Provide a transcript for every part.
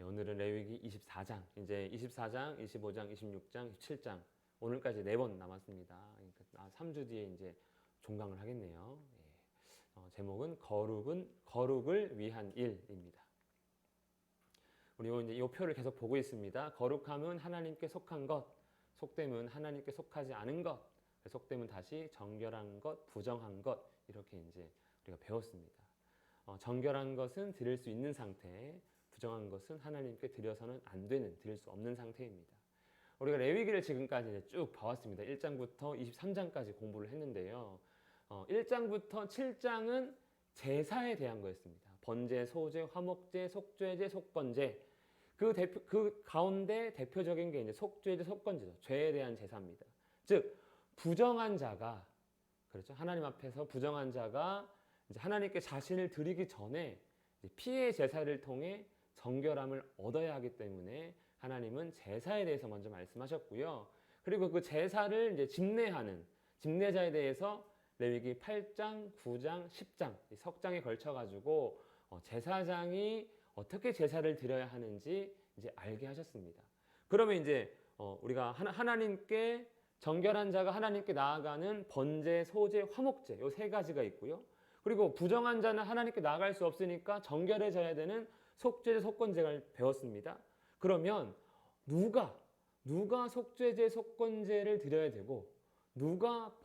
오늘은 레위기 24장, 이제 24장, 25장, 26장, 27장 오늘까지 4번 남았습니다. 그러니까 3주 뒤에 이제 종강을 하겠네요. 제목은 거룩을 위한 일입니다. 우리 이제 이 표를 계속 보고 있습니다. 거룩함은 하나님께 속한 것, 속됨은 하나님께 속하지 않은 것, 속됨은 다시 정결한 것, 부정한 것 이렇게 이제 우리가 배웠습니다. 정결한 것은 드릴 수 있는 상태, 부정한 것은 하나님께 드려서는 안 되는, 드릴 수 없는 상태입니다. 우리가 레위기를 지금까지 쭉 봐왔습니다. 1장부터 23장까지 공부를 했는데요. 1장부터 7장은 제사에 대한 거였습니다. 번제, 소제, 화목제, 속죄제, 속건제. 그 가운데 대표적인 게 이제 속죄제, 속건제죠. 죄에 대한 제사입니다. 즉 부정한 자가, 그렇죠? 하나님 앞에서 부정한 자가 이제 하나님께 자신을 드리기 전에 피의 제사를 통해 정결함을 얻어야 하기 때문에 하나님은 제사에 대해서 먼저 말씀하셨고요. 그리고 그 제사를 이제 집례하는 집례자에 대해서 레위기 8장, 9장, 10장 석 장에 걸쳐 가지고 제사장이 어떻게 제사를 드려야 하는지 이제 알게 하셨습니다. 그러면 이제 우리가 하나님께 정결한 자가 하나님께 나아가는 번제, 소제, 화목제 이 세 가지가 있고요. 그리고 부정한 자는 하나님께 나아갈 수 없으니까 정결해져야 되는 속죄제, 속건제를 배웠습니다. 그러면 누가 속죄제, 속건제를 드려야 되고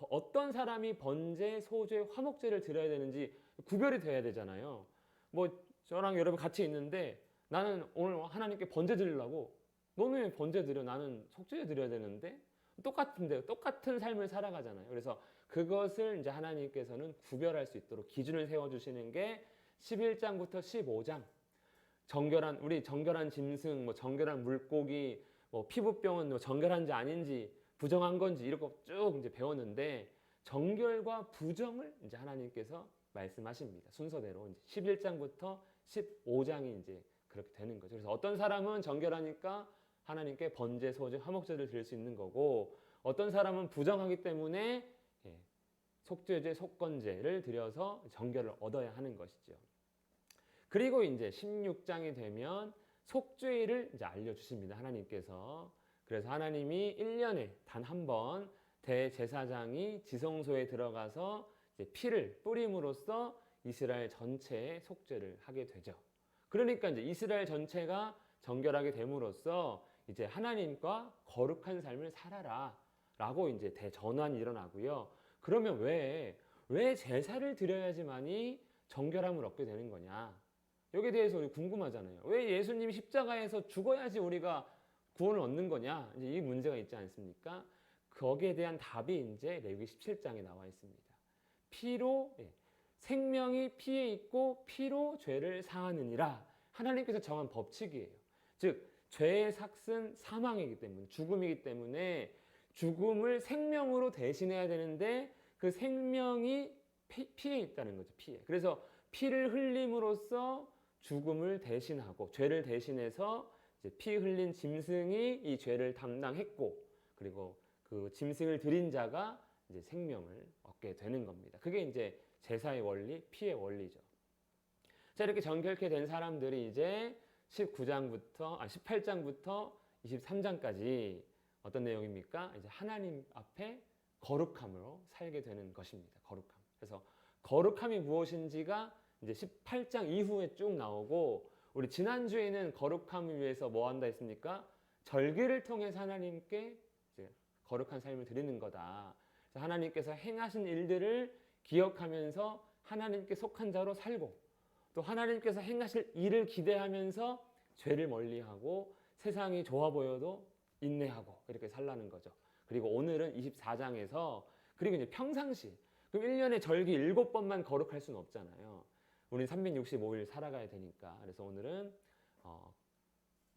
어떤 사람이 번제, 소제, 화목제를 드려야 되는지 구별이 돼야 되잖아요. 뭐 저랑 여러분 같이 있는데 나는 오늘 하나님께 번제 드리려고 너는 왜 번제 드려? 나는 속죄제 드려야 되는데 똑같은 삶을 살아가잖아요. 그래서 그것을 이제 하나님께서는 구별할 수 있도록 기준을 세워주시는 게 11장부터 15장 정결한 짐승, 정결한 물고기, 피부병은 정결한지 아닌지 부정한 건지 이렇게 쭉 이제 배웠는데 정결과 부정을 이제 하나님께서 말씀하십니다. 순서대로 이제 11장부터 15장이 이제 그렇게 되는 거죠. 그래서 어떤 사람은 정결하니까 하나님께 번제, 소제, 화목제를 드릴 수 있는 거고 어떤 사람은 부정하기 때문에 속죄제, 속건제를 드려서 정결을 얻어야 하는 것이죠. 그리고 이제 16장이 되면 속죄일을 이제 알려주십니다. 하나님께서. 그래서 하나님이 1년에 단 한 번 대제사장이 지성소에 들어가서 이제 피를 뿌림으로써 이스라엘 전체의 속죄를 하게 되죠. 그러니까 이제 이스라엘 전체가 정결하게 됨으로써 이제 하나님과 거룩한 삶을 살아라 라고 이제 대전환이 일어나고요. 그러면 왜 제사를 드려야지만이 정결함을 얻게 되는 거냐? 여기에 대해서 우리 궁금하잖아요. 왜 예수님이 십자가에서 죽어야지 우리가 구원을 얻는 거냐? 이제 이 문제가 있지 않습니까? 거기에 대한 답이 이제 레위기 17장에 나와 있습니다. 생명이 피에 있고 피로 죄를 사하느니라. 하나님께서 정한 법칙이에요. 즉 죄의 삭은 사망이기 때문에 죽음이기 때문에 죽음을 생명으로 대신해야 되는데 그 생명이 피에 있다는 거죠. 피에. 그래서 피를 흘림으로써 죽음을 대신하고 죄를 대신해서 이제 피 흘린 짐승이 이 죄를 담당했고 그리고 그 짐승을 드린 자가 이제 생명을 얻게 되는 겁니다. 그게 이제 제사의 원리, 피의 원리죠. 자, 이렇게 정결케 된 사람들이 이제 18장부터 23장까지 어떤 내용입니까? 이제 하나님 앞에 거룩함으로 살게 되는 것입니다. 거룩함. 그래서 거룩함이 무엇인지가 이제 18장 이후에 쭉 나오고 우리 지난주에는 거룩함을 위해서 뭐 한다 했습니까? 절기를 통해서 하나님께 이제 거룩한 삶을 드리는 거다. 그래서 하나님께서 행하신 일들을 기억하면서 하나님께 속한 자로 살고 또 하나님께서 행하실 일을 기대하면서 죄를 멀리하고 세상이 좋아 보여도 인내하고 이렇게 살라는 거죠. 그리고 오늘은 24장에서 그리고 이제 평상시 그럼 1년에 절기 7번만 거룩할 수는 없잖아요. 우리는 365일 살아가야 되니까. 그래서 오늘은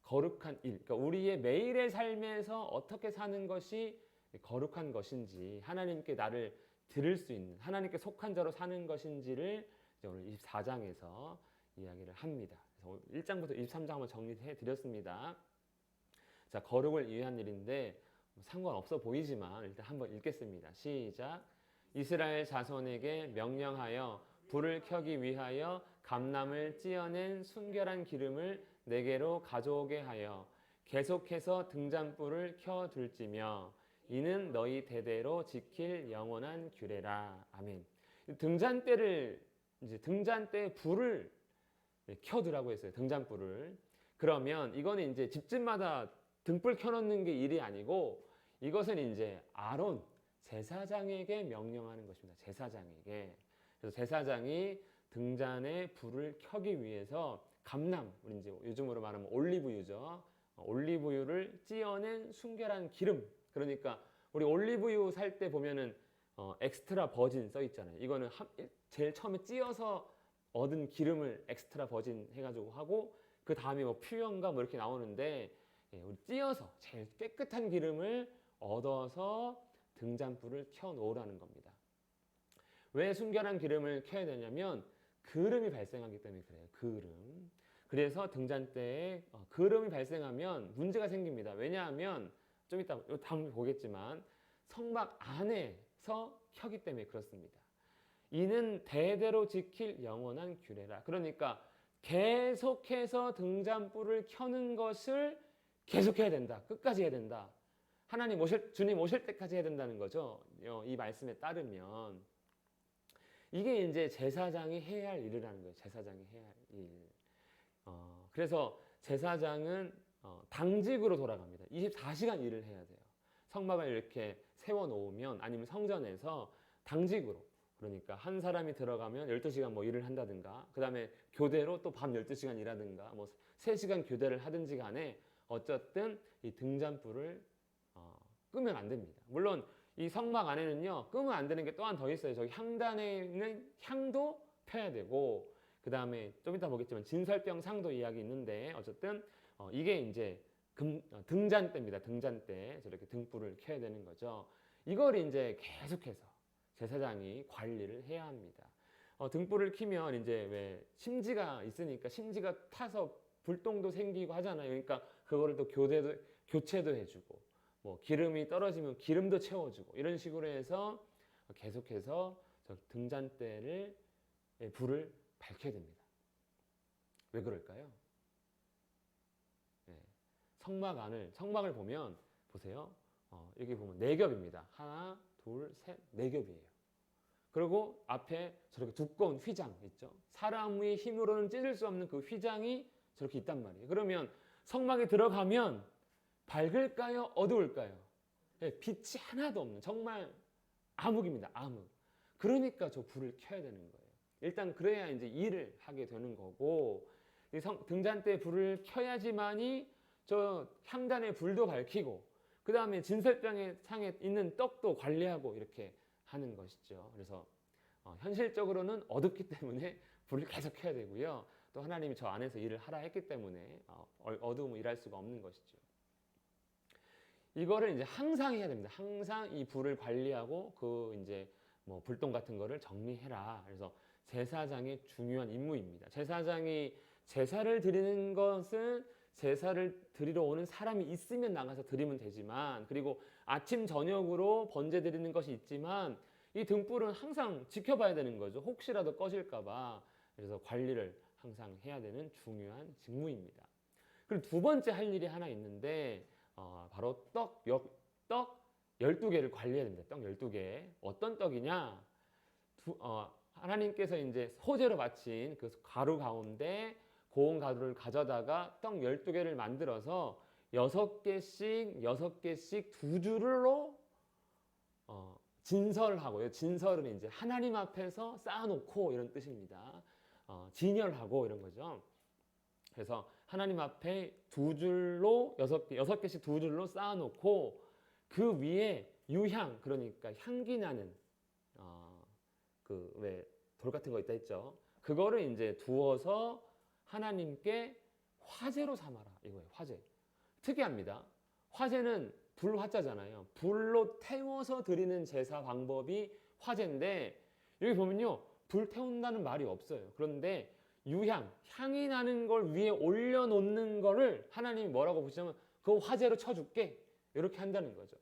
거룩한 일, 그러니까 우리의 매일의 삶에서 어떻게 사는 것이 거룩한 것인지 하나님께 나를 드릴 수 있는 하나님께 속한 자로 사는 것인지를 이제 오늘 24장에서 이야기를 합니다. 그래서 1장부터 23장 한번 정리해 드렸습니다. 자, 거룩을 위한 일인데 상관없어 보이지만 일단 한번 읽겠습니다. 시작. 이스라엘 자손에게 명령하여 불을 켜기 위하여 감람을 찌어낸 순결한 기름을 내게로 가져오게 하여 계속해서 등잔불을 켜둘지며 이는 너희 대대로 지킬 영원한 규례라. 아멘. 등잔대를 이제 등잔대에 불을 켜두라고 했어요. 등잔불을. 그러면 이거는 이제 집집마다 등불 켜놓는 게 일이 아니고 이것은 이제 아론 제사장에게 명령하는 것입니다. 제사장에게. 그래서 제사장이 등잔에 불을 켜기 위해서 감람, 우리 이제 요즘으로 말하면 올리브유죠. 올리브유를 찌어낸 순결한 기름. 그러니까 우리 올리브유 살 때 보면은 엑스트라 버진 써 있잖아요. 이거는 제일 처음에 찌어서 얻은 기름을 엑스트라 버진 해가지고 하고 그 다음에 뭐 퓨어인가 뭐 이렇게 나오는데 우리 찌어서 제일 깨끗한 기름을 얻어서 등잔불을 켜 놓으라는 겁니다. 왜 순결한 기름을 켜야 되냐면 그름이 발생하기 때문에 그래요. 그름. 그래서 등잔대에 그름이 발생하면 문제가 생깁니다. 왜냐하면 좀 이따 다음에 보겠지만 성막 안에서 켜기 때문에 그렇습니다. 이는 대대로 지킬 영원한 규례라. 그러니까 계속해서 등잔불을 켜는 것을 계속해야 된다. 끝까지 해야 된다. 주님 오실 때까지 해야 된다는 거죠. 이 말씀에 따르면 이게 이제 제사장이 해야 할 일이라는 거예요. 제사장이 해야 할 일. 그래서 제사장은 당직으로 돌아갑니다. 24시간 일을 해야 돼요. 성막을 이렇게 세워놓으면 아니면 성전에서 당직으로 그러니까 한 사람이 들어가면 12시간 뭐 일을 한다든가 그 다음에 교대로 또 밤 12시간 일하든가 뭐 3시간 교대를 하든지 간에 어쨌든 이 등잔불을 끄면 안 됩니다. 물론 이 성막 안에는요 끄면 안 되는 게 또 한 더 있어요. 저기 향단에는 향도 펴야 되고 그 다음에 좀 이따 보겠지만 진설병 상도 이야기 있는데 어쨌든 이게 이제 등잔대입니다. 등잔대 저렇게 등불을 켜야 되는 거죠. 이걸 이제 계속해서 제사장이 관리를 해야 합니다. 등불을 켜면 이제 왜 심지가 있으니까 심지가 타서 불똥도 생기고 하잖아요. 그러니까 그거를 또 교체도 해주고 뭐 기름이 떨어지면 기름도 채워주고 이런 식으로 해서 계속해서 저 등잔대를 불을 밝혀야 됩니다. 왜 그럴까요? 네. 성막을 보면 보세요. 여기 보면 4겹입니다. 하나, 둘, 셋, 4겹이에요. 그리고 앞에 저렇게 두꺼운 휘장 있죠. 사람의 힘으로는 찢을 수 없는 그 휘장이 저렇게 있단 말이에요. 그러면 성막에 들어가면 밝을까요? 어두울까요? 네, 빛이 하나도 없는 정말 암흑입니다. 암흑. 그러니까 저 불을 켜야 되는 거예요. 일단 그래야 이제 일을 하게 되는 거고 등잔대에 불을 켜야지만이 저 향단에 불도 밝히고 그 다음에 진설병에 상에 있는 떡도 관리하고 이렇게 하는 것이죠. 그래서 현실적으로는 어둡기 때문에 불을 계속 켜야 되고요. 또 하나님이 저 안에서 일을 하라 했기 때문에 어두움을 일할 수가 없는 것이죠. 이거를 이제 항상 해야 됩니다. 항상 이 불을 관리하고 그 이제 뭐 불똥 같은 거를 정리해라. 그래서 제사장의 중요한 임무입니다. 제사장이 제사를 드리는 것은 제사를 드리러 오는 사람이 있으면 나가서 드리면 되지만 그리고 아침 저녁으로 번제 드리는 것이 있지만 이 등불은 항상 지켜봐야 되는 거죠. 혹시라도 꺼질까 봐. 그래서 관리를 항상 해야 되는 중요한 직무입니다. 그리고 두 번째 할 일이 하나 있는데 바로 떡 12개를 관리해야 됩니다. 떡 12개. 어떤 떡이냐? 하나님께서 이제 소재로 바친 그 가루 가운데 고운 가루를 가져다가 떡 12개를 만들어서 6개씩 두 줄로 진설하고요. 진설은 이제 하나님 앞에서 쌓아놓고 이런 뜻입니다. 진열하고 이런 거죠. 그래서 하나님 앞에 두 줄로 6개씩 두 줄로 쌓아놓고 그 위에 유향 그러니까 향기 나는 그 왜 돌 같은 거 있다 했죠. 그거를 이제 두어서 하나님께 화제로 삼아라 이거예요. 화제. 특이합니다. 화제는 불화자잖아요. 불로 태워서 드리는 제사 방법이 화제인데 여기 보면요. 불 태운다는 말이 없어요. 그런데 유향, 향이 나는 걸 위에 올려놓는 거를 하나님이 뭐라고 보시냐면 그거 화제로 쳐줄게 이렇게 한다는 거죠.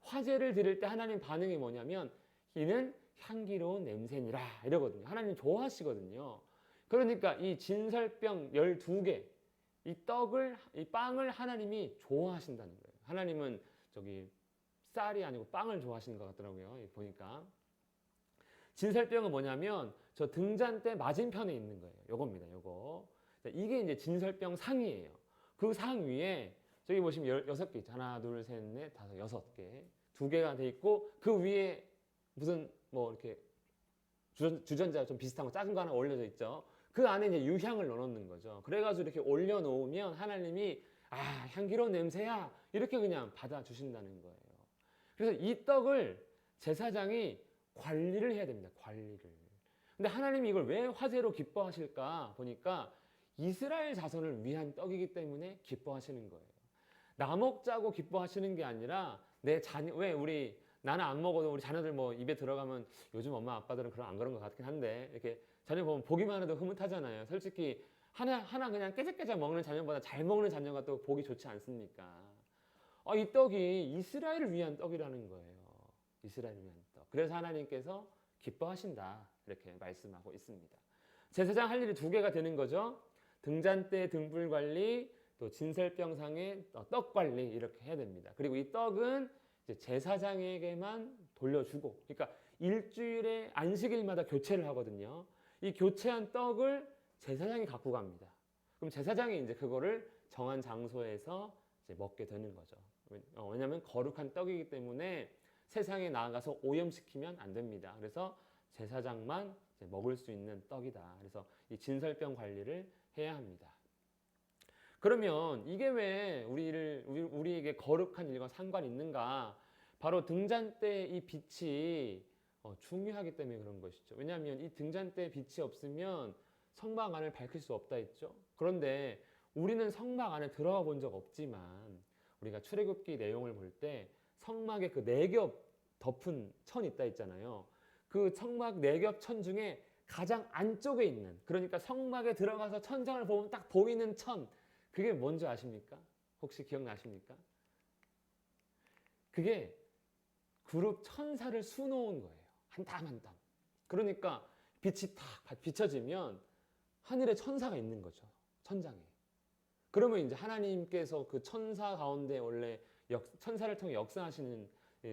화제를 드릴 때 하나님 반응이 뭐냐면 이는 향기로운 냄새니라 이러거든요. 하나님 좋아하시거든요. 그러니까 이 진설병 12개 이 빵을 하나님이 좋아하신다는 거예요. 하나님은 저기 쌀이 아니고 빵을 좋아하시는 것 같더라고요. 보니까 진설병은 뭐냐면 저 등잔대 맞은편에 있는 거예요. 요겁니다. 요거. 이게 이제 진설병 상이에요. 그 상 위에 저기 보시면 6개 있죠. 하나, 둘, 셋, 넷, 다섯, 6개. 2개가 돼 있고 그 위에 무슨 뭐 이렇게 주전자 좀 비슷한 거 작은 거 하나 올려져 있죠. 그 안에 이제 유향을 넣어놓는 거죠. 그래가지고 이렇게 올려놓으면 하나님이 향기로운 냄새야 이렇게 그냥 받아주신다는 거예요. 그래서 이 떡을 제사장이 관리를 해야 됩니다. 관리를. 근데 하나님이 이걸 왜 화제로 기뻐하실까 보니까 이스라엘 자손을 위한 떡이기 때문에 기뻐하시는 거예요. 나 먹자고 기뻐하시는 게 아니라 내 자녀, 나는 안 먹어도 우리 자녀들 뭐 입에 들어가면 요즘 엄마 아빠들은 안 그런 것 같긴 한데 이렇게 자녀 보면 보기만 해도 흐뭇하잖아요. 솔직히 하나 그냥 깨작깨작 먹는 자녀보다 잘 먹는 자녀가 또 보기 좋지 않습니까? 이 떡이 이스라엘을 위한 떡이라는 거예요. 이스라엘을 위한 떡. 그래서 하나님께서 기뻐하신다 이렇게 말씀하고 있습니다. 제사장 할 일이 2개가 되는 거죠. 등잔대 등불 관리, 또 진설병상의 떡 관리 이렇게 해야 됩니다. 그리고 이 떡은 이제 제사장에게만 돌려주고, 그러니까 일주일에 안식일마다 교체를 하거든요. 이 교체한 떡을 제사장이 갖고 갑니다. 그럼 제사장이 이제 그거를 정한 장소에서 이제 먹게 되는 거죠. 왜냐하면 거룩한 떡이기 때문에 세상에 나아가서 오염시키면 안 됩니다. 그래서 제사장만 이제 먹을 수 있는 떡이다. 그래서 이 진설병 관리를 해야 합니다. 그러면 이게 왜 우리에게 거룩한 일과 상관이 있는가? 바로 등잔대 이 빛이 중요하기 때문에 그런 것이죠. 왜냐하면 이 등잔대 빛이 없으면 성막 안을 밝힐 수 없다 했죠. 그런데 우리는 성막 안에 들어가 본 적 없지만 우리가 출애굽기 내용을 볼 때 성막에 그 4겹 덮은 천 있다 했잖아요. 그 성막 4겹 천 중에 가장 안쪽에 있는, 그러니까 성막에 들어가서 천장을 보면 딱 보이는 천, 그게 뭔지 아십니까? 혹시 기억나십니까? 그게 그룹 천사를 수놓은 거예요. 한 땀 한 땀. 그러니까 빛이 탁 비춰지면 하늘에 천사가 있는 거죠. 천장에. 그러면 이제 하나님께서 그 천사 가운데 원래 천사를 통해 역사하시는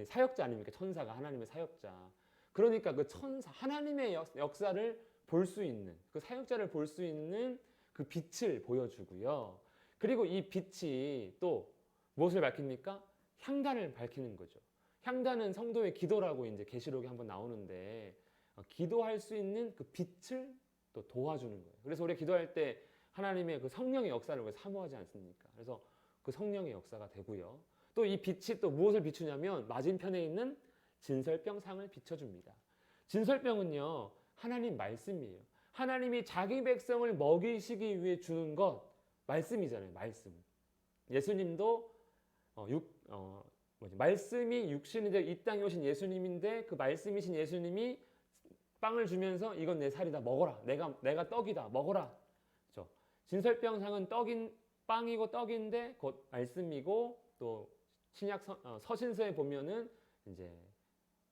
사역자 아닙니까? 천사가 하나님의 사역자. 그러니까 그 천사, 하나님의 역사를 볼 수 있는, 그 사역자를 볼 수 있는 그 빛을 보여주고요. 그리고 이 빛이 또 무엇을 밝힙니까? 향단을 밝히는 거죠. 향단은 성도의 기도라고 이제 계시록에 한번 나오는데 기도할 수 있는 그 빛을 또 도와주는 거예요. 그래서 우리 기도할 때 하나님의 그 성령의 역사를 우리가 사모하지 않습니까? 그래서 그 성령의 역사가 되고요. 또 이 빛이 또 무엇을 비추냐면 맞은편에 있는 진설병상을 비춰줍니다. 진설병은요, 하나님 말씀이에요. 하나님이 자기 백성을 먹이시기 위해 주는 것, 말씀이잖아요. 말씀. 예수님도 말씀이 육신이 되어 이 땅에 오신 예수님인데 그 말씀이신 예수님이 빵을 주면서 이건 내 살이다 먹어라. 내가 떡이다 먹어라. 그렇죠? 진설병상은 빵이고 떡인데 곧 말씀이고 또 신약 서신서에 보면은 이제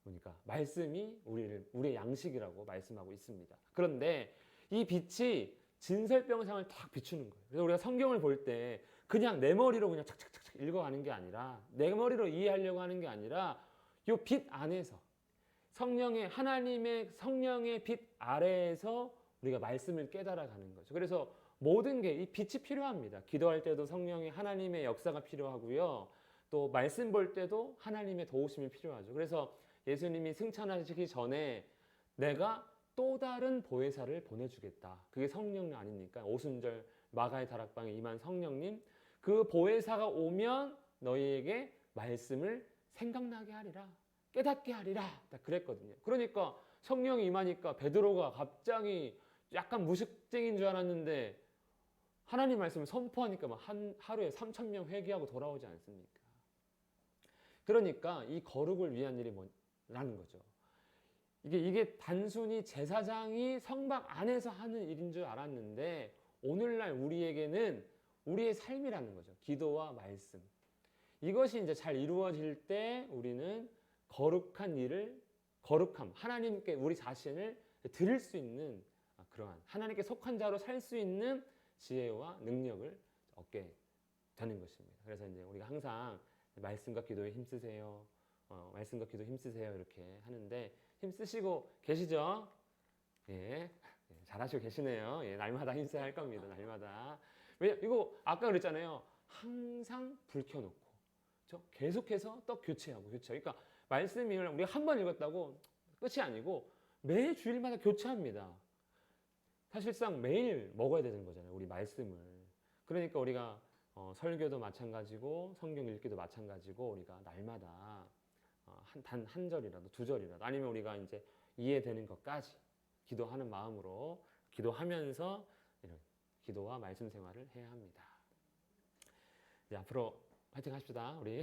보니까 말씀이 우리의 양식이라고 말씀하고 있습니다. 그런데 이 빛이 진설병상을 탁 비추는 거예요. 그래서 우리가 성경을 볼 때 그냥 내 머리로 그냥 착착착 읽어가는 게 아니라 내 머리로 이해하려고 하는 게 아니라 이 빛 안에서 하나님의 성령의 빛 아래에서 우리가 말씀을 깨달아가는 거죠. 그래서 모든 게 이 빛이 필요합니다. 기도할 때도 성령의 하나님의 역사가 필요하고요. 또 말씀 볼 때도 하나님의 도우심이 필요하죠. 그래서 예수님이 승천하시기 전에 내가 또 다른 보혜사를 보내주겠다. 그게 성령 아닙니까? 오순절 마가의 다락방에 임한 성령님, 그 보혜사가 오면 너희에게 말씀을 생각나게 하리라, 깨닫게 하리라, 딱 그랬거든요. 그러니까 성령이 임하니까 베드로가 갑자기 약간 무식쟁인 줄 알았는데 하나님 말씀을 선포하니까 막 하루에 3,000명 회개하고 돌아오지 않습니까? 그러니까 이 거룩을 위한 일이 뭐라는 거죠. 이게 단순히 제사장이 성막 안에서 하는 일인 줄 알았는데 오늘날 우리에게는 우리의 삶이라는 거죠. 기도와 말씀. 이것이 이제 잘 이루어질 때 우리는 하나님께 우리 자신을 드릴 수 있는 그러한 하나님께 속한 자로 살 수 있는 지혜와 능력을 얻게 되는 것입니다. 그래서 이제 우리가 항상 말씀과 기도에 힘쓰세요. 말씀과 기도 힘쓰세요. 이렇게 하는데 힘쓰시고 계시죠? 예. 잘하시고 계시네요. 예, 날마다 힘써야 할 겁니다. 날마다. 왜냐, 이거 아까 그랬잖아요. 항상 불 켜놓고. 계속해서 떡 교체하고 교체. 그러니까 말씀을 우리가 한 번 읽었다고 끝이 아니고 매 주일마다 교체합니다. 사실상 매일 먹어야 되는 거잖아요. 우리 말씀을. 그러니까 우리가 설교도 마찬가지고 성경 읽기도 마찬가지고 우리가 날마다 단 한 절이라도 두 절이라도 아니면 우리가 이제 이해되는 것까지 기도하는 마음으로 기도하면서 이런 기도와 말씀 생활을 해야 합니다. 이제 앞으로 파이팅 합시다, 우리.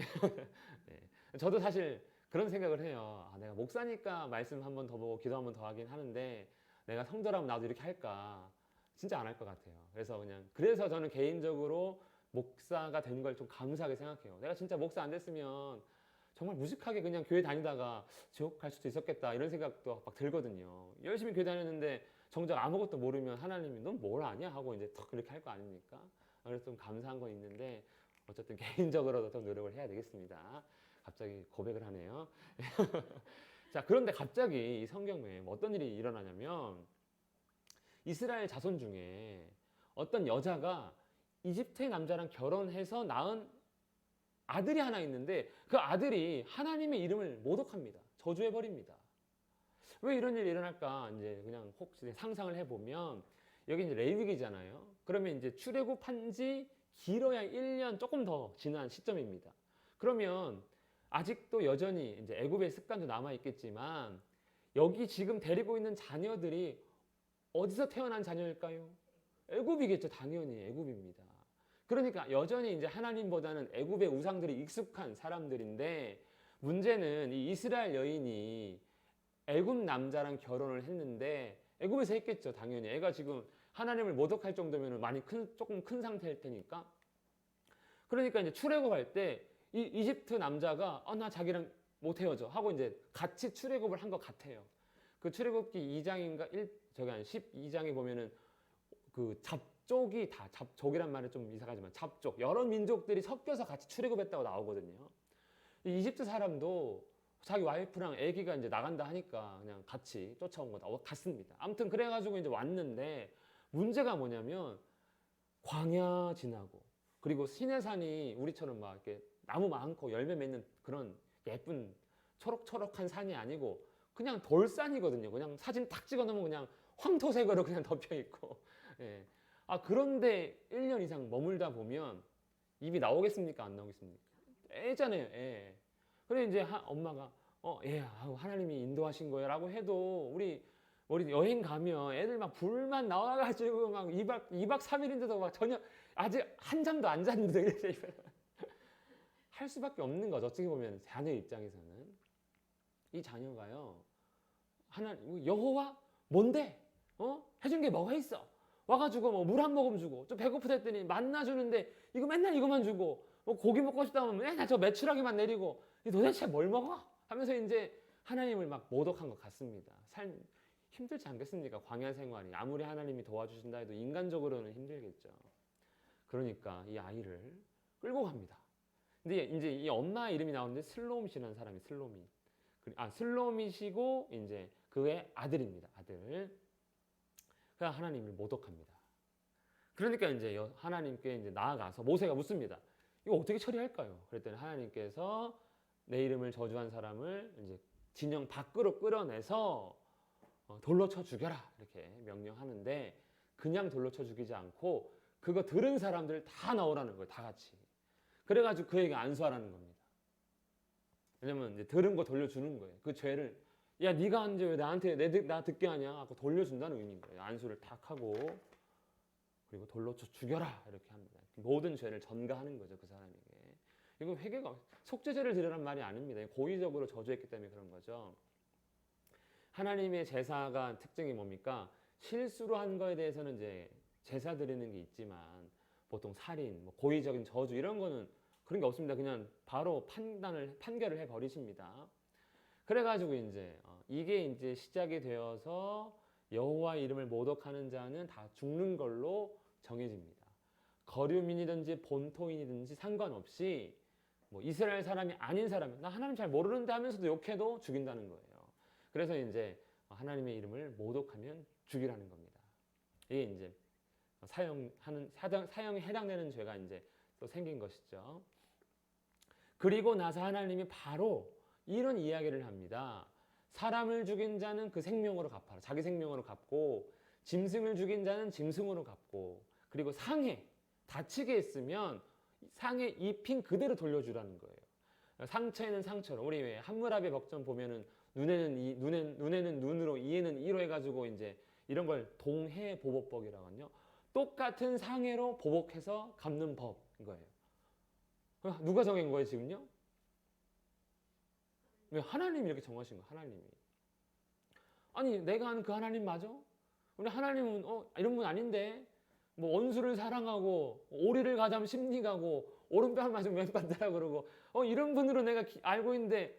네. 저도 사실 그런 생각을 해요. 내가 목사니까 말씀 한 번 더 보고 기도 한 번 더 하긴 하는데 내가 성도라면 나도 이렇게 할까? 진짜 안 할 것 같아요. 그래서 저는 개인적으로 목사가 된 걸 좀 감사하게 생각해요. 내가 진짜 목사 안 됐으면 정말 무식하게 그냥 교회 다니다가 지옥 갈 수도 있었겠다 이런 생각도 막 들거든요. 열심히 교회 다녔는데 정작 아무것도 모르면 하나님이 넌 뭘 아냐 하고 이제 턱 그렇게 할 거 아닙니까? 그래서 좀 감사한 건 있는데 어쨌든 개인적으로도 좀 노력을 해야 되겠습니다. 갑자기 고백을 하네요. 자, 그런데 갑자기 이 성경에 어떤 일이 일어나냐면 이스라엘 자손 중에 어떤 여자가 이집트의 남자랑 결혼해서 낳은 아들이 하나 있는데 그 아들이 하나님의 이름을 모독합니다. 저주해버립니다. 왜 이런 일이 일어날까? 이제 그냥 혹시 상상을 해보면 여기 이제 레위기잖아요. 그러면 이제 출애굽한 지 길어야 1년 조금 더 지난 시점입니다. 그러면 아직도 여전히 이제 애굽의 습관도 남아 있겠지만 여기 지금 데리고 있는 자녀들이 어디서 태어난 자녀일까요? 애굽이겠죠. 당연히 애굽입니다. 그러니까 여전히 이제 하나님보다는 애굽의 우상들이 익숙한 사람들인데 문제는 이 이스라엘 여인이 애굽 남자랑 결혼을 했는데 애굽에서 했겠죠. 당연히 애가 지금 하나님을 모독할 정도면 많이 조금 큰 상태일 테니까. 그러니까 이제 출애굽할 때 이 이집트 남자가 나 자기랑 못 헤어져 하고 이제 같이 출애굽을 한 것 같아요. 그 출애굽기 2장인가 12장에 보면은 그 잡족이 다 잡족이란 말은 좀 이상하지만 잡족 여러 민족들이 섞여서 같이 출애굽했다고 나오거든요. 이 이집트 사람도 자기 와이프랑 아기가 이제 나간다 하니까 그냥 같이 쫓아온 거다. 갔습니다. 아무튼 그래가지고 이제 왔는데 문제가 뭐냐면 광야 지나고 그리고 시내산이 우리처럼 막 이렇게 나무 많고 열매 맺는 그런 예쁜 초록초록한 산이 아니고 그냥 돌산이거든요. 그냥 사진 딱 찍어 놓으면 그냥 황토색으로 그냥 덮여 있고. 예. 그런데 1년 이상 머물다 보면 입이 나오겠습니까? 안 나오겠습니까? 애잖아요. 애. 그래 이제 엄마가 하나님이 인도하신 거예요라고 해도 우리 여행 가면 애들 막 불만 나와가지고 막 2박 3일인데도 막 전혀 아직 한 잠도 안 잤는데 할 수밖에 없는 거죠. 어떻게 보면 자녀 입장에서는 이 자녀가요 여호와 뭔데? 해준 게 뭐가 있어? 와가지고 뭐 물 한 모금 주고 좀 배고프다 했더니 만나 주는데 이거 맨날 이거만 주고 고기 먹고 싶다 하면 맨날 저 메추라기만 내리고 도대체 뭘 먹어? 하면서 이제 하나님을 막 모독한 것 같습니다. 삶 힘들지 않겠습니까? 광야 생활이 아무리 하나님이 도와주신다 해도 인간적으로는 힘들겠죠. 그러니까 이 아이를 끌고 갑니다. 근데 이제 이 엄마 이름이 나오는데 슬로밋이라는 사람이 슬로밋이고 이제 그의 아들입니다. 아들. 그가 하나님을 모독합니다. 그러니까 이제 하나님께 이제 나아가서 모세가 묻습니다. 이거 어떻게 처리할까요? 그랬더니 하나님께서 내 이름을 저주한 사람을 이제 진영 밖으로 끌어내서 돌로 쳐 죽여라 이렇게 명령하는데 그냥 돌로 쳐 죽이지 않고 그거 들은 사람들 다 나오라는 거예요. 다 같이. 그래가지고 그에게 안수하라는 겁니다. 왜냐면 이제 들은 거 돌려주는 거예요. 그 죄를 야 네가 한 죄 왜 나한테 나 듣게 하냐 하고 돌려준다는 의미인 거예요. 안수를 탁 하고 그리고 돌로 쳐 죽여라 이렇게 합니다. 모든 죄를 전가하는 거죠. 그 사람에게. 이거 회개가 속죄제를 드리라는 말이 아닙니다. 고의적으로 저주했기 때문에 그런 거죠. 하나님의 제사가 특징이 뭡니까? 실수로 한 거에 대해서는 이제 제사 드리는 게 있지만 보통 살인, 고의적인 저주 이런 거는 그런 게 없습니다. 그냥 바로 판결을 해 버리십니다. 그래가지고 이게 이제 시작이 되어서 여호와 이름을 모독하는 자는 다 죽는 걸로 정해집니다. 거류민이든지 본토인이든지 상관없이 뭐 이스라엘 사람이 아닌 사람, 나 하나님 잘 모르는데 하면서도 욕해도 죽인다는 거예요. 그래서 이제 하나님의 이름을 모독하면 죽이라는 겁니다. 이게 이제 사형에 해당되는 죄가 이제 또 생긴 것이죠. 그리고 나서 하나님이 바로 이런 이야기를 합니다. 사람을 죽인 자는 그 생명으로 갚아라. 자기 생명으로 갚고, 짐승을 죽인 자는 짐승으로 갚고, 그리고 상해, 다치게 했으면 상해 입힌 그대로 돌려주라는 거예요. 상처에는 상처로. 우리 왜 함무라비 법전 보면은 눈에는 눈으로, 이에는 이로 해가지고 이제 이런 걸 동해보복법이라고 하거든요. 똑같은 상해로 보복해서 갚는 법인 거예요. 누가 정한 거예요, 지금요? 왜 하나님이 이렇게 정하신 거예요, 하나님이. 아니, 내가 아는 그 하나님 맞아? 우리 하나님은 이런 분 아닌데, 뭐 원수를 사랑하고 오리를 가자면 십리 가고 오른뺨 맞으면 왼뺨 따라 그러고 이런 분으로 내가 알고 있는데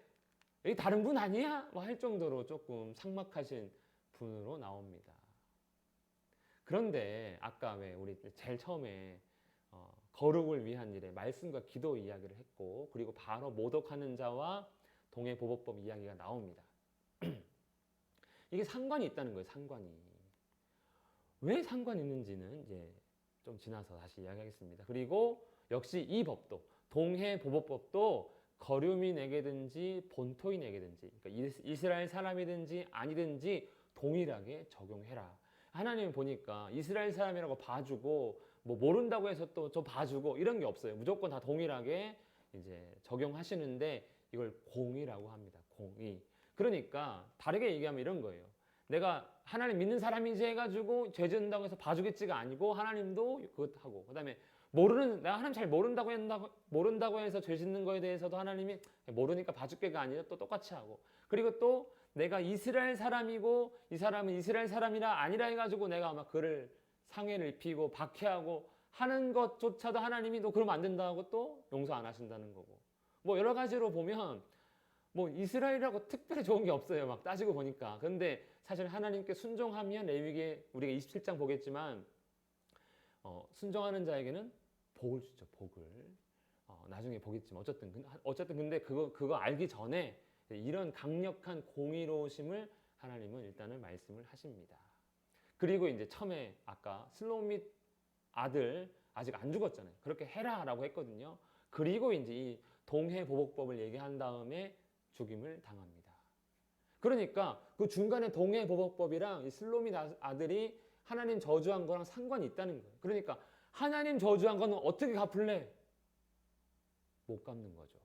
여기 다른 분 아니야? 뭐 할 정도로 조금 삭막하신 분으로 나옵니다. 그런데 아까 왜 우리 제일 처음에 거룩을 위한 일에 말씀과 기도 이야기를 했고, 그리고 바로 모독하는 자와 동해보복법 이야기가 나옵니다. 이게 상관이 있다는 거예요, 상관이. 왜 상관이 있는지는 이제 좀 지나서 다시 이야기하겠습니다. 그리고 역시 이 법도, 동해보복법도 거류민에게든지 본토인에게든지, 그러니까 이스라엘 사람이든지 아니든지 동일하게 적용해라. 하나님은 보니까 이스라엘 사람이라고 봐주고, 뭐 모른다고 해서 또 좀 봐주고 이런 게 없어요. 무조건 다 동일하게 이제 적용하시는데 이걸 공의라고 합니다. 공의. 그러니까 다르게 얘기하면 이런 거예요. 내가 하나님 믿는 사람이지 해가지고 죄 짓는다고 해서 봐주겠지가 아니고, 하나님도 그것하고, 그 다음에 내가 하나님 잘 모른다고 해서 죄 짓는 거에 대해서도 하나님이 모르니까 봐줄게가 아니라 또 똑같이 하고, 그리고 또 내가 이스라엘 사람이고 이 사람은 이스라엘 사람이라 아니라 해가지고 내가 막 그를 상해를 입히고 박해하고 하는 것조차도 하나님이 너 그러면 안 된다고 또 용서 안 하신다는 거고, 뭐 여러 가지로 보면 뭐 이스라엘이라고 특별히 좋은 게 없어요. 막 따지고 보니까. 근데 사실 하나님께 순종하면, 레위기에 우리가 27장 보겠지만 순종하는 자에게는 복을 주죠. 복을. 나중에 보겠지만 어쨌든 근데 그거 알기 전에 이런 강력한 공의로우심을 하나님은 일단은 말씀을 하십니다. 그리고 이제 처음에 아까 슬로밋 아들 아직 안 죽었잖아요. 그렇게 해라라고 했거든요. 그리고 이제 이 동해보복법을 얘기한 다음에 죽임을 당합니다. 그러니까 그 중간에 동해보복법이랑 이 슬로밋 아들이 하나님 저주한 거랑 상관이 있다는 거예요. 그러니까 하나님 저주한 거는 어떻게 갚을래? 못 갚는 거죠.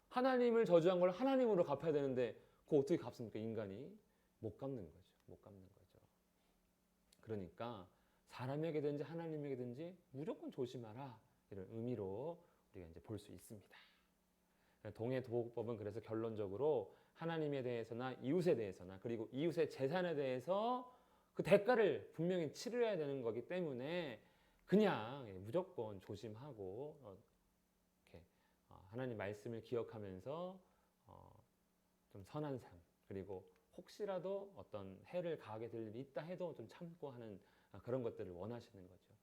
하나님을 저주한 걸 하나님으로 갚아야 되는데 그거 어떻게 갚습니까? 인간이 못 갚는 거죠. 못 갚는 거죠. 그러니까 사람에게든지 하나님에게든지 무조건 조심하라, 이런 의미로 우리가 이제 볼 수 있습니다. 동해보복법은 그래서 결론적으로 하나님에 대해서나 이웃에 대해서나, 그리고 이웃의 재산에 대해서 그 대가를 분명히 치러야 되는 거기 때문에 그냥 무조건 조심하고 이렇게 하나님 말씀을 기억하면서 좀 선한 삶, 그리고 혹시라도 어떤 해를 가하게 될 일이 있다 해도 좀 참고 하는 그런 것들을 원하시는 거죠.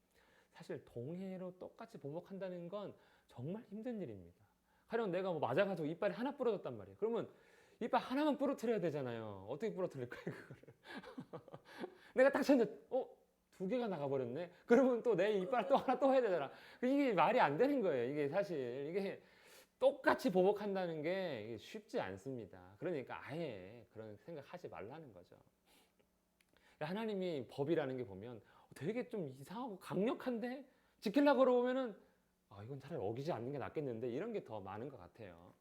사실 동해로 똑같이 보복한다는 건 정말 힘든 일입니다. 가령 내가 뭐 맞아가지고 이빨이 하나 부러졌단 말이에요. 그러면 이빨 하나만 부러뜨려야 되잖아요. 어떻게 부러뜨릴 거예요, 그거를? 내가 딱 쳤는데, 두 개가 나가버렸네? 그러면 또 내 이빨 또 하나 또 해야 되잖아. 이게 말이 안 되는 거예요. 이게 사실. 이게 똑같이 보복한다는 게 쉽지 않습니다. 그러니까 아예 그런 생각하지 말라는 거죠. 하나님이 법이라는 게 보면 되게 좀 이상하고 강력한데 지키려고 그러면은 이건 차라리 어기지 않는 게 낫겠는데, 이런 게 더 많은 것 같아요.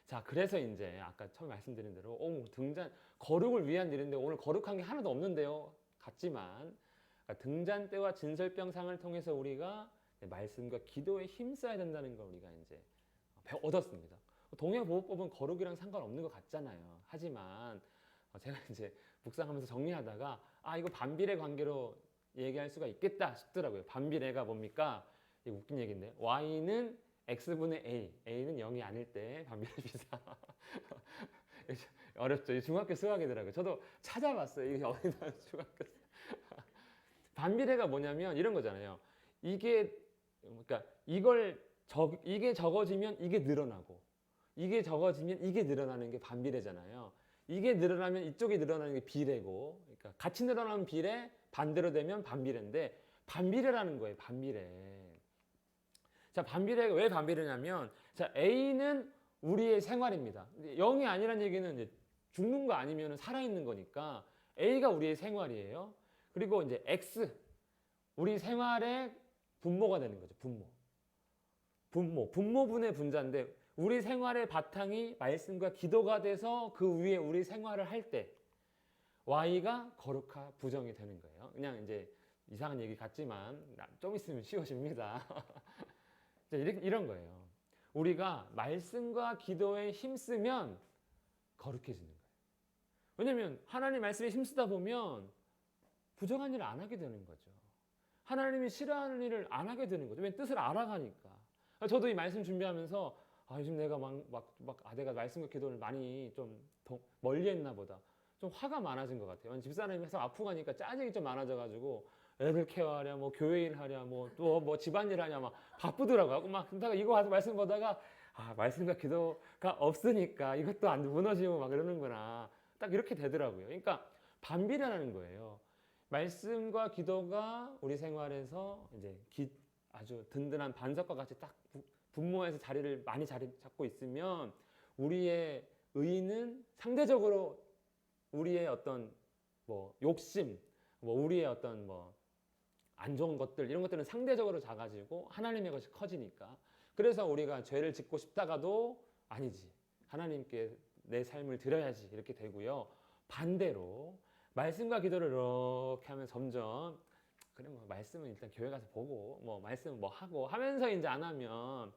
자, 그래서 이제 아까 처음 말씀드린 대로 거룩을 위한 일인데 오늘 거룩한 게 하나도 없는데요 같지만, 등잔 때와 진설병상을 통해서 우리가 말씀과 기도에 힘써야 된다는 걸 우리가 이제 얻었습니다. 동해보호법은 거룩이랑 상관없는 것 같잖아요. 하지만 제가 이제 묵상하면서 정리하다가 이거 반비례 관계로 얘기할 수가 있겠다 싶더라고요. 반비례가 뭡니까? 이거 웃긴 얘기인데, y는 x분의 a, a는 0이 아닐 때 반비례 비사. 어렵죠. 중학교 수학이더라고요. 저도 찾아봤어요. 이게 어디다 중학교 반비례가 뭐냐면 이런 거잖아요. 이게 그러니까 이게 적어지면 이게 늘어나고 이게 적어지면 이게 늘어나는 게 반비례잖아요. 이게 늘어나면 이쪽이 늘어나는 게 비례고, 그러니까 같이 늘어나는 비례, 반대로 되면 반비례인데 반비례라는 거예요. 반비례. 자, 반비례가 왜 반비례냐면, 자, A는 우리의 생활입니다. 0이 아니란 얘기는 이제 죽는 거 아니면 살아있는 거니까 A가 우리의 생활이에요. 그리고 이제 X, 우리 생활의 분모가 되는 거죠. 분모분의 분자인데 우리 생활의 바탕이 말씀과 기도가 돼서 그 위에 우리 생활을 할 때 Y가 거룩하 부정이 되는 거예요. 그냥 이제 이상한 얘기 같지만 좀 있으면 쉬워집니다. 이런 거예요. 우리가 말씀과 기도에 힘쓰면 거룩해지는 거예요. 왜냐면 하나님 말씀에 힘쓰다 보면 부정한 일을 안 하게 되는 거죠. 하나님이 싫어하는 일을 안 하게 되는 거죠. 왜? 뜻을 알아가니까. 저도 이 말씀 준비하면서 요즘 내가 내가 말씀과 기도를 많이 좀 더 멀리 했나 보다. 좀 화가 많아진 것 같아요. 집사람이 항상 아프고 가니까 짜증이 좀 많아져가지고 애들 케어하랴, 뭐 교회 일 하랴, 뭐 집안일 하냐, 막 바쁘더라고요. 막 그러다가 이거 와서 말씀 보다가 말씀과 기도가 없으니까 이것도 안 무너지고 막 그러는구나. 딱 이렇게 되더라고요. 그러니까 반비례라는 거예요. 말씀과 기도가 우리 생활에서 이제 아주 든든한 반석과 같이 딱 분모에서 많이 자리 잡고 있으면 우리의 의는 상대적으로 우리의 어떤 뭐 욕심, 우리의 어떤 안 좋은 것들 이런 것들은 상대적으로 작아지고 하나님의 것이 커지니까. 그래서 우리가 죄를 짓고 싶다가도 아니지, 하나님께 내 삶을 드려야지 이렇게 되고요. 반대로 말씀과 기도를 이렇게 하면 점점 그래 말씀은 일단 교회 가서 보고 말씀 하고 하면서 이제 안 하면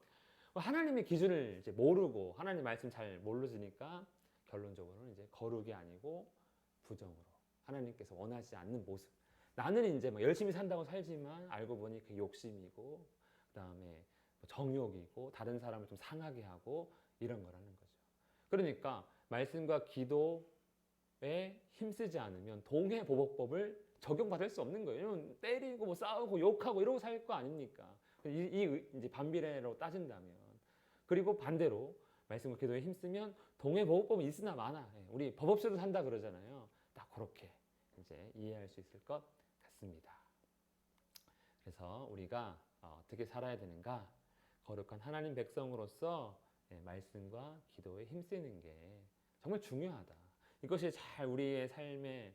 하나님의 기준을 이제 모르고 하나님 말씀 잘 모르시니까 결론적으로는 이제 거룩이 아니고 부정으로 하나님께서 원하지 않는 모습. 나는 이제 열심히 산다고 살지만 알고 보니 그게 욕심이고 그다음에 정욕이고 다른 사람을 좀 상하게 하고 이런 거라는 거죠. 그러니까 말씀과 기도에 힘쓰지 않으면 동해 보복법을 적용받을 수 없는 거예요. 왜냐면 때리고 싸우고 욕하고 이러고 살 거 아닙니까? 이제 반비례로 따진다면. 그리고 반대로 말씀과 기도에 힘쓰면 동해 보복법은 있으나 마나 우리 법 없이도 산다 그러잖아요. 딱 그렇게 이제 이해할 수 있을 것 같습니다. 그래서 우리가 어떻게 살아야 되는가? 거룩한 하나님 백성으로서 말씀과 기도에 힘쓰는 게 정말 중요하다. 이것이 잘 우리의 삶의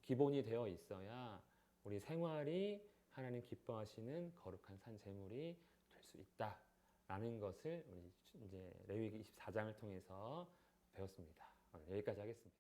기본이 되어 있어야 우리 생활이 하나님 기뻐하시는 거룩한 산 제물이 될 수 있다라는 것을 우리 이제 레위기 24장을 통해서 배웠습니다. 오늘 여기까지 하겠습니다.